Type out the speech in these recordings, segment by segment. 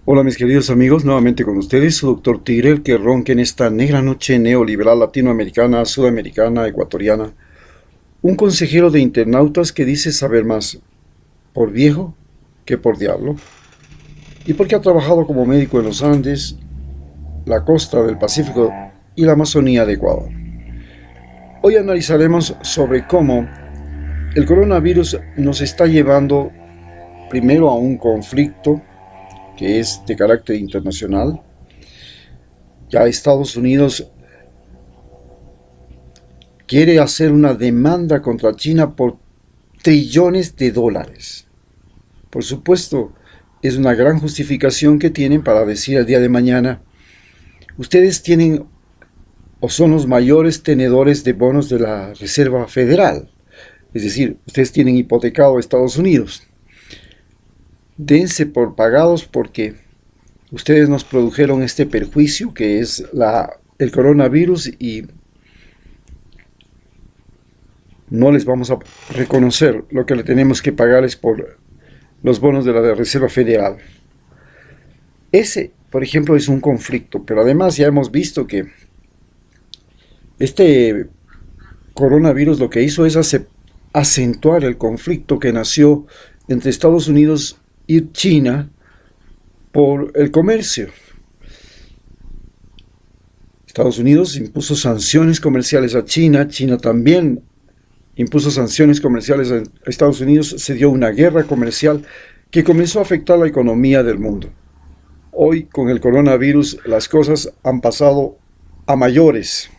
Hola mis queridos amigos, nuevamente con ustedes, su doctor Tigre, el que ronca en esta negra noche neoliberal latinoamericana, sudamericana, ecuatoriana. Un consejero de internautas que dice saber más por viejo que por diablo. Y porque ha trabajado como médico en los Andes, la costa del Pacífico y la Amazonía de Ecuador. Hoy analizaremos sobre cómo el coronavirus nos está llevando primero a un conflicto que es de carácter internacional. Ya Estados Unidos quiere hacer una demanda contra China por trillones de dólares. Por supuesto, es una gran justificación que tienen para decir el día de mañana, ustedes tienen o son los mayores tenedores de bonos de la Reserva Federal. Es decir, ustedes tienen hipotecado a Estados Unidos. Dense por pagados porque ustedes nos produjeron este perjuicio que es el coronavirus y no les vamos a reconocer. Lo que le tenemos que pagar es por los bonos de la Reserva Federal. Ese, por ejemplo, es un conflicto, pero además ya hemos visto que este coronavirus lo que hizo es acentuar el conflicto que nació entre Estados Unidos y China por el comercio. Estados Unidos impuso sanciones comerciales a China, China también impuso sanciones comerciales a Estados Unidos, se dio una guerra comercial que comenzó a afectar la economía del mundo. Hoy, con el coronavirus, las cosas han pasado a mayores.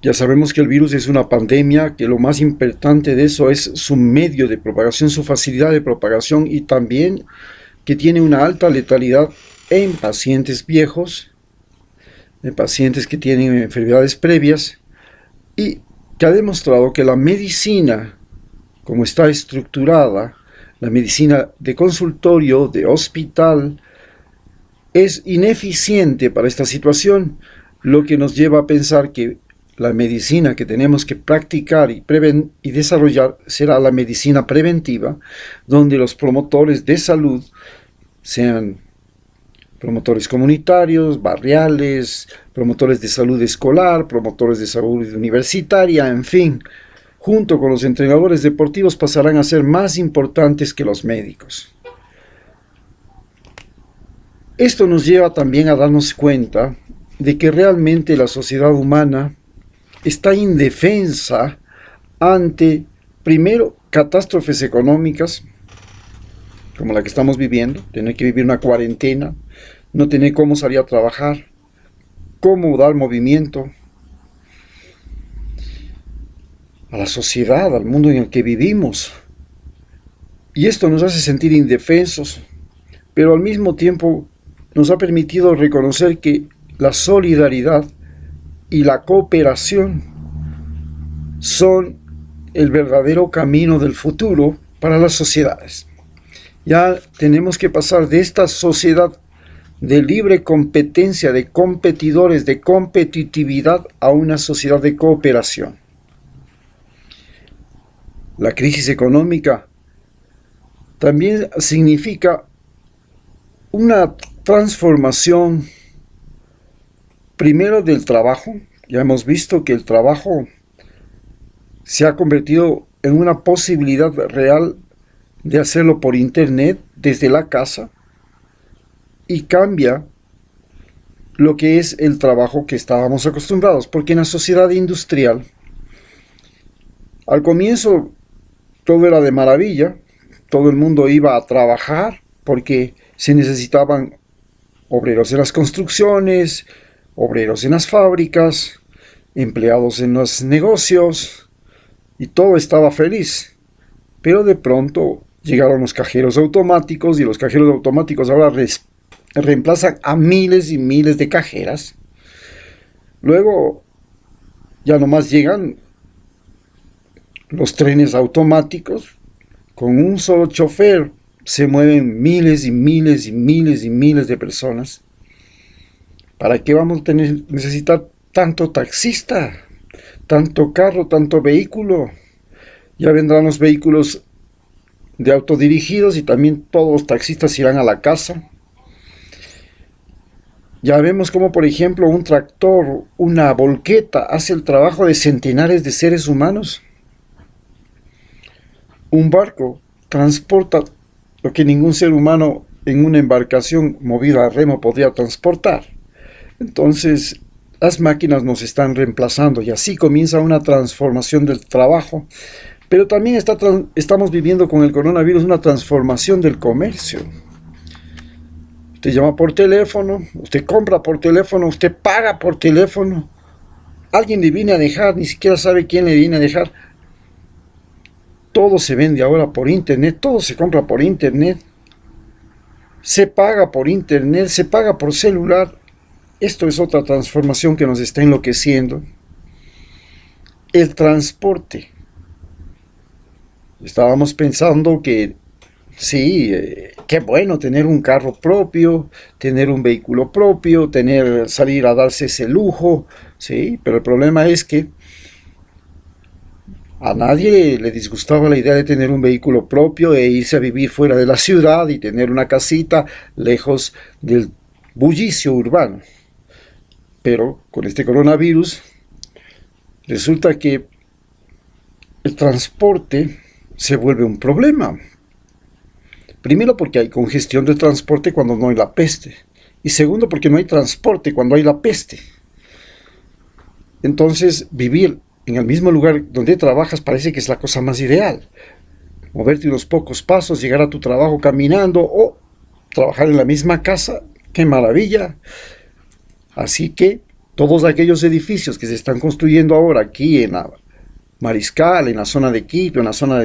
Ya sabemos que el virus es una pandemia, que lo más importante de eso es su medio de propagación, su facilidad de propagación y también que tiene una alta letalidad en pacientes viejos, en pacientes que tienen enfermedades previas y que ha demostrado que la medicina, como está estructurada, la medicina de consultorio, de hospital, es ineficiente para esta situación, lo que nos lleva a pensar que la medicina que tenemos que practicar y desarrollar será la medicina preventiva, donde los promotores de salud sean promotores comunitarios, barriales, promotores de salud escolar, promotores de salud universitaria, en fin, junto con los entrenadores deportivos pasarán a ser más importantes que los médicos. Esto nos lleva también a darnos cuenta de que realmente la sociedad humana está indefensa ante, primero, catástrofes económicas, como la que estamos viviendo, tener que vivir una cuarentena, no tener cómo salir a trabajar, cómo dar movimiento a la sociedad, al mundo en el que vivimos. Y esto nos hace sentir indefensos, pero al mismo tiempo nos ha permitido reconocer que la solidaridad y la cooperación son el verdadero camino del futuro para las sociedades. Ya tenemos que pasar de esta sociedad de libre competencia, de competidores, de competitividad, a una sociedad de cooperación. La crisis económica también significa una transformación primero del trabajo. Ya hemos visto que el trabajo se ha convertido en una posibilidad real de hacerlo por internet desde la casa y cambia lo que es el trabajo que estábamos acostumbrados, porque en la sociedad industrial al comienzo todo era de maravilla, todo el mundo iba a trabajar porque se necesitaban obreros en las construcciones, obreros en las fábricas, empleados en los negocios, y todo estaba feliz. Pero de pronto llegaron los cajeros automáticos y los cajeros automáticos ahora reemplazan a miles y miles de cajeras. Luego ya nomás llegan los trenes automáticos, con un solo chofer se mueven miles y miles y miles y miles de personas. ¿Para qué vamos a necesitar tanto taxista, tanto carro, tanto vehículo? Ya vendrán los vehículos de autodirigidos y también todos los taxistas irán a la casa. Ya vemos como, por ejemplo, un tractor, una volqueta, hace el trabajo de centenares de seres humanos. Un barco transporta lo que ningún ser humano en una embarcación movida a remo podría transportar. Entonces, las máquinas nos están reemplazando y así comienza una transformación del trabajo. Pero también estamos viviendo con el coronavirus una transformación del comercio. Usted llama por teléfono, usted compra por teléfono, usted paga por teléfono. Alguien le viene a dejar, ni siquiera sabe quién le viene a dejar. Todo se vende ahora por internet, todo se compra por internet. Se paga por internet, se paga por celular. Esto es otra transformación que nos está enloqueciendo. El transporte. Estábamos pensando que sí, qué bueno tener un carro propio, tener un vehículo propio, salir a darse ese lujo, sí, pero el problema es que a nadie le disgustaba la idea de tener un vehículo propio e irse a vivir fuera de la ciudad y tener una casita lejos del bullicio urbano. Pero con este coronavirus resulta que el transporte se vuelve un problema. Primero porque hay congestión de transporte cuando no hay la peste. Y segundo porque no hay transporte cuando hay la peste. Entonces vivir en el mismo lugar donde trabajas parece que es la cosa más ideal. Moverte unos pocos pasos, llegar a tu trabajo caminando o trabajar en la misma casa. ¡Qué maravilla! Así que todos aquellos edificios que se están construyendo ahora aquí en la Mariscal, en la zona de Quito, en la zona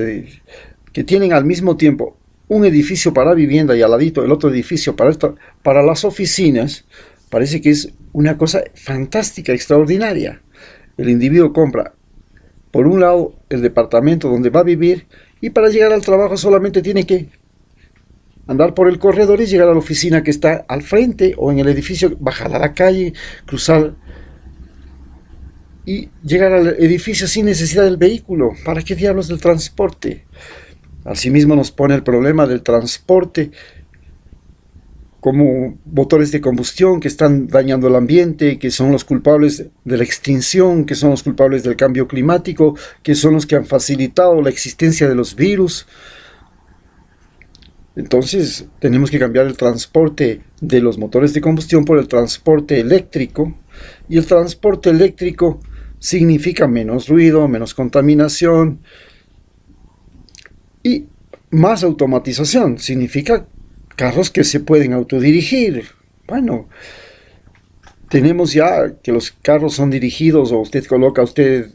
que tienen al mismo tiempo un edificio para vivienda y al ladito el otro edificio para las oficinas, parece que es una cosa fantástica, extraordinaria. El individuo compra, por un lado, el departamento donde va a vivir y para llegar al trabajo solamente tiene que andar por el corredor y llegar a la oficina que está al frente o en el edificio, bajar a la calle, cruzar y llegar al edificio sin necesidad del vehículo. ¿Para qué diablos del transporte? Asimismo nos pone el problema del transporte como motores de combustión que están dañando el ambiente, que son los culpables de la extinción, que son los culpables del cambio climático, que son los que han facilitado la existencia de los virus. Entonces tenemos que cambiar el transporte de los motores de combustión por el transporte eléctrico, y el transporte eléctrico significa menos ruido, menos contaminación y más automatización, significa carros que se pueden autodirigir. Bueno, tenemos ya que los carros son dirigidos, o usted coloca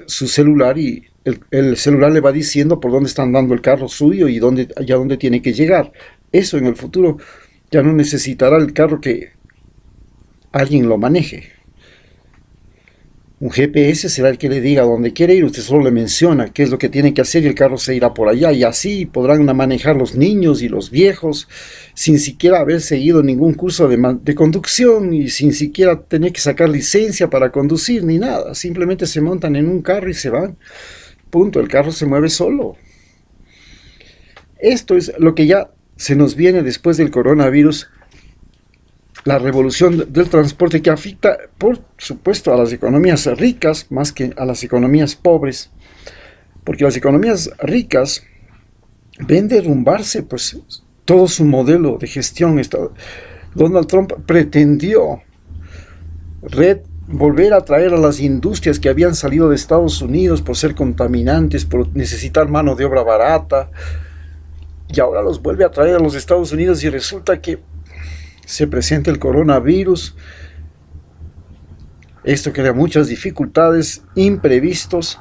su celular y el celular le va diciendo por dónde está andando el carro suyo y a dónde tiene que llegar. Eso en el futuro ya no necesitará el carro que alguien lo maneje. Un GPS será el que le diga a dónde quiere ir, usted solo le menciona qué es lo que tiene que hacer y el carro se irá por allá, y así podrán manejar los niños y los viejos sin siquiera haber seguido ningún curso de conducción y sin siquiera tener que sacar licencia para conducir ni nada. Simplemente se montan en un carro y se van. Punto, el carro se mueve solo. Esto es lo que ya se nos viene después del coronavirus. La revolución del transporte que afecta, por supuesto, a las economías ricas más que a las economías pobres, porque las economías ricas ven derrumbarse pues todo su modelo de gestión. Donald Trump pretendió volver a traer a las industrias que habían salido de Estados Unidos por ser contaminantes, por necesitar mano de obra barata, y ahora los vuelve a traer a los Estados Unidos y resulta que se presenta el coronavirus. Esto crea muchas dificultades, imprevistos.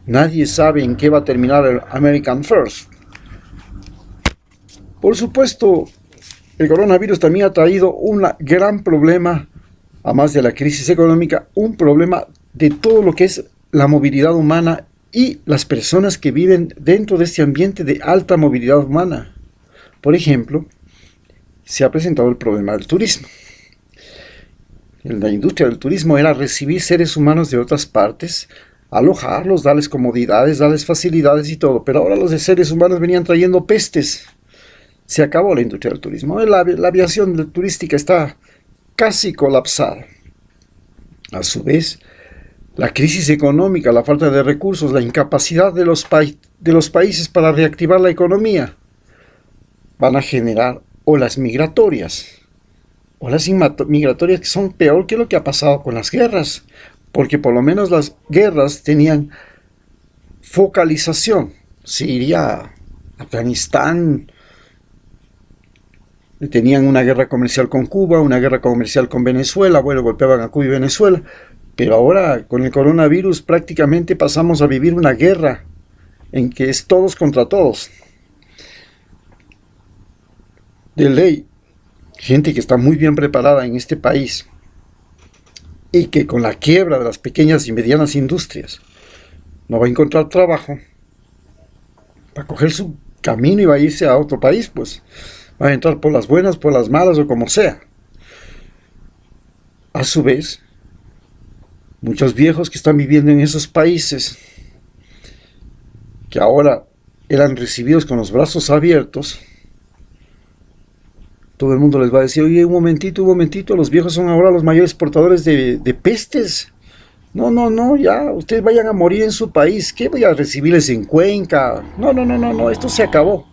Nadie sabe en qué va a terminar el American First. Por supuesto, el coronavirus también ha traído un gran problema, además de la crisis económica, un problema de todo lo que es la movilidad humana y las personas que viven dentro de este ambiente de alta movilidad humana. Por ejemplo, se ha presentado el problema del turismo. La industria del turismo era recibir seres humanos de otras partes alojarlos, darles comodidades, darles facilidades y todo. Pero ahora los seres humanos venían trayendo pestes. Se acabó la industria del turismo. La aviación turística está casi colapsada. A su vez, la crisis económica, la falta de recursos, la incapacidad de los países para reactivar la economía van a generar olas migratorias. Olas migratorias que son peor que lo que ha pasado con las guerras, porque por lo menos las guerras tenían focalización. Siria, Afganistán, tenían una guerra comercial con Cuba, una guerra comercial con Venezuela, bueno, golpeaban a Cuba y Venezuela, pero ahora con el coronavirus prácticamente pasamos a vivir una guerra en que es todos contra todos. De ley, gente que está muy bien preparada en este país y que con la quiebra de las pequeñas y medianas industrias no va a encontrar trabajo, va a coger su camino y va a irse a otro país, pues va a entrar por las buenas, por las malas o como sea. A su vez, muchos viejos que están viviendo en esos países, que ahora eran recibidos con los brazos abiertos, todo el mundo les va a decir, oye, un momentito, los viejos son ahora los mayores portadores de pestes. No, ya, ustedes vayan a morir en su país, ¿qué voy a recibirles en Cuenca? No, esto se acabó.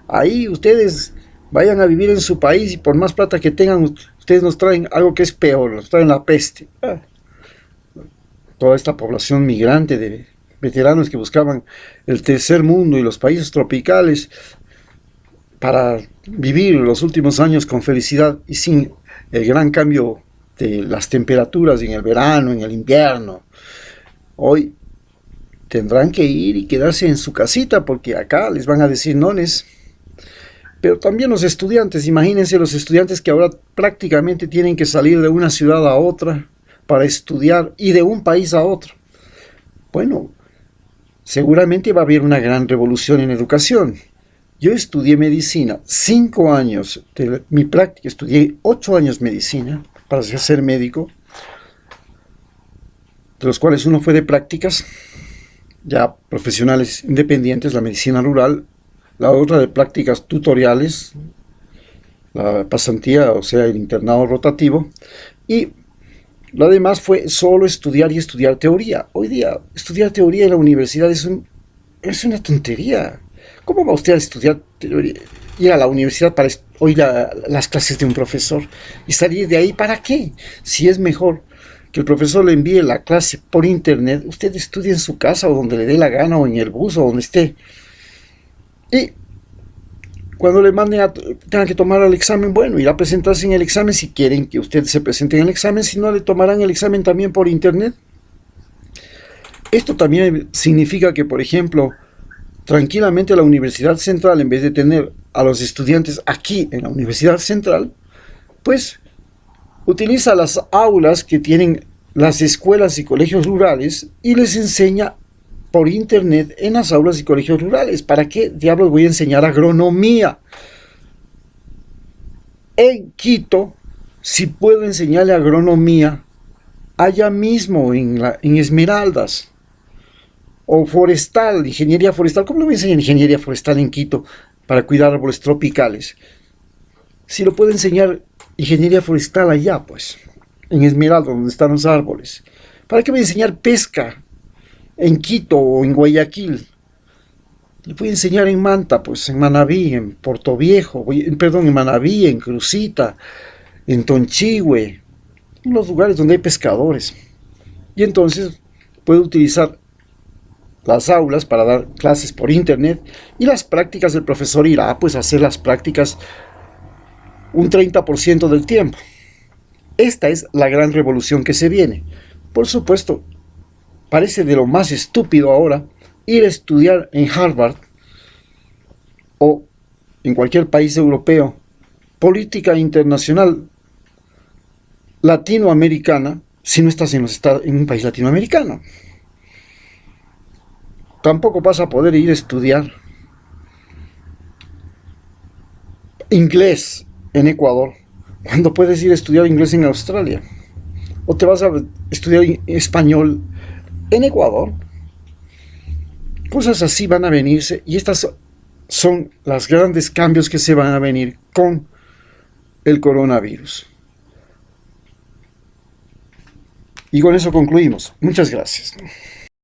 Ahí ustedes vayan a vivir en su país y por más plata que tengan, ustedes nos traen algo que es peor, nos traen la peste. Toda esta población migrante de veteranos que buscaban el tercer mundo y los países tropicales para vivir los últimos años con felicidad y sin el gran cambio de las temperaturas en el verano, en el invierno. Hoy tendrán que ir y quedarse en su casita porque acá les van a decir nones. Pero también los estudiantes, imagínense los estudiantes que ahora prácticamente tienen que salir de una ciudad a otra para estudiar y de un país a otro. Bueno, seguramente va a haber una gran revolución en educación. Yo estudié medicina, 5 años de mi práctica, estudié 8 años medicina para ser médico, de los cuales uno fue de prácticas, ya profesionales independientes, la medicina rural, la otra de prácticas tutoriales, la pasantía, o sea, el internado rotativo, y lo demás fue solo estudiar y estudiar teoría. Hoy día, estudiar teoría en la universidad es una tontería. ¿Cómo va usted a estudiar teoría? Ir a la universidad para oír las clases de un profesor y salir de ahí, ¿para qué? Si es mejor que el profesor le envíe la clase por internet, usted estudie en su casa o donde le dé la gana o en el bus o donde esté. Y cuando le manden tengan que tomar el examen, bueno, irá a presentarse en el examen si quieren que usted se presente en el examen, si no le tomarán el examen también por internet. Esto también significa que, por ejemplo, tranquilamente la Universidad Central, en vez de tener a los estudiantes aquí en la Universidad Central, pues utiliza las aulas que tienen las escuelas y colegios rurales y les enseña por internet en las aulas y colegios rurales. ¿Para qué diablos voy a enseñar agronomía en Quito si puedo enseñarle agronomía allá mismo en Esmeraldas? O forestal, ingeniería forestal. ¿Cómo le voy a enseñar ingeniería forestal en Quito para cuidar árboles tropicales? Si lo puedo enseñar ingeniería forestal allá, pues, en Esmeralda, donde están los árboles. ¿Para qué voy a enseñar pesca en Quito o en Guayaquil? Le voy a enseñar en Manta, pues, en Manabí, en Portoviejo, en Manabí, en Crucita, en Tonchihue, en los lugares donde hay pescadores. Y entonces puedo utilizar las aulas para dar clases por internet y las prácticas del profesor irá pues a hacer las prácticas un 30% del tiempo. Esta es la gran revolución que se viene. Por supuesto, parece de lo más estúpido ahora ir a estudiar en Harvard o en cualquier país europeo política internacional latinoamericana si no estás en un país latinoamericano. Tampoco vas a poder ir a estudiar inglés en Ecuador cuando puedes ir a estudiar inglés en Australia. O te vas a estudiar español en Ecuador. Cosas así van a venirse y estas son los grandes cambios que se van a venir con el coronavirus. Y con eso concluimos. Muchas gracias.